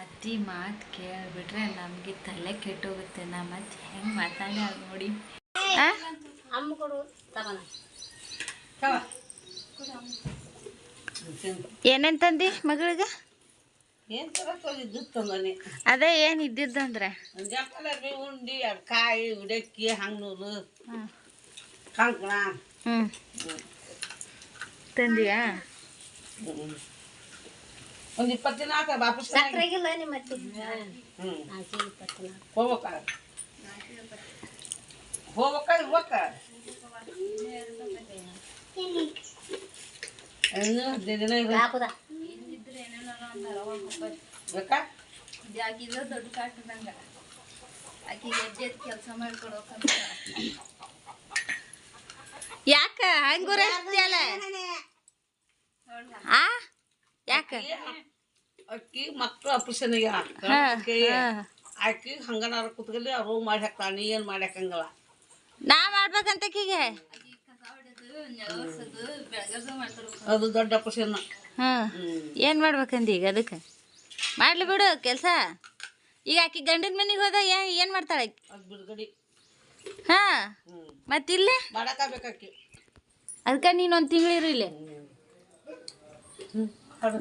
ಅತ್ತಿ ಮಾತು ಕೇಳಿಬಿಟ್ರೆ ನಮಗೆ ತಲೆ ಕೆಟ್ಟೋಗುತ್ತೆ. ನಾ ಮತ್ತೆ ಹೆಂಗೆ ಮಾತಾಡಿ ನೋಡಿ. ಏನೇನು ತಂದಿ ಮಗಳಿಗೆ? ಅದೇ ಏನು ಇದ್ದಿದ್ದಂದ್ರೆ ಉಂಡಿ ಕಾಯಿ ಉಡಕ್ಕಿ ಹಂಗನೂರು ಕಂಕಣ ತಂದಿಯಾ? ಒಂದು 20 ದಿನ ಆತ ವಾಪಸ್ ಸಕ್ರೆಗಿಲ್ಲ ನಿಮ್ಮ ಹೋಗ್ಬೇಕ ಹೋಗ್ಬೇಕ ಏನು 15 ದಿನ ಬೇಕಾ? ದೊಡ್ಡ ಕಾಟದಂಗ ಆಕಿಗೆ ಕೆಲಸ ಮಾಡ್ಕೊಡೋಕಂತ. ಯಾಕ ಹಂಗುರಲ್ಲ? ಯಾಕ ಅಕ್ಕಿ ಮಕ್ಕಳು ಆಪರೇಷನ್ ಆಕಿ ಹಂಗನಾರ ಕುತ್ಕಲ್ಲಿ ಅವ್ರು ಮಾಡಿ ಹಾಕ್ತಾಳ. ನೀ ಏನು ಮಾಡಿ ಹಾಕಂಗಲ್ಲ. ನಾ ಮಾಡ್ಬೇಕಂತ ಆಕಿಗೆ ಅದು ದೊಡ್ಡ ಆಪರೇಷನ್. ಏನು ಮಾಡ್ಬೇಕಂದಿ ಈಗ? ಅದಕ್ಕೆ ಮಾಡ್ಲಿ ಬಿಡು ಕೆಲಸ. ಈಗ ಆಕಿ ಗಂಡನ ಮನೆಗೆ ಹೋದ ಏನು ಮಾಡ್ತಾಳೆ? ಅದು ಬಿಡುಗಡೆ. ಮತ್ತಿಲ್ಲೇ ಮಾಡಕ್ಕಾಗಬೇಕಾಕಿ. ಅದಕ್ಕೆ ನೀನು ಒಂದು ತಿಂಗಳಿರು ಇಲ್ಲೇ.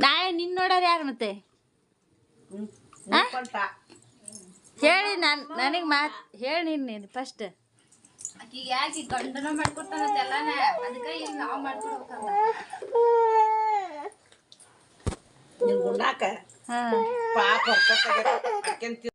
ನಾಳೆ ನಿನ್ನ ನೋಡೋರು ಯಾರು ಮತ್ತೆ? ಹೇಳಿ ನನಗೆ ಮಾತು ಹೇಳಿ ನೀನು ಫಸ್ಟ್. ಆಕಿಗೆ ಯಾಕೆ ಗಂಡನ ಮಾಡ್ಕೊಡ್ತಾನಂತೆಲ್ಲನೇ, ಅದಕ್ಕೆ ಈಗ ನಾವು ಮಾಡ್ಕೊಡ್ಬೇಕಂತ. ಪಾಪ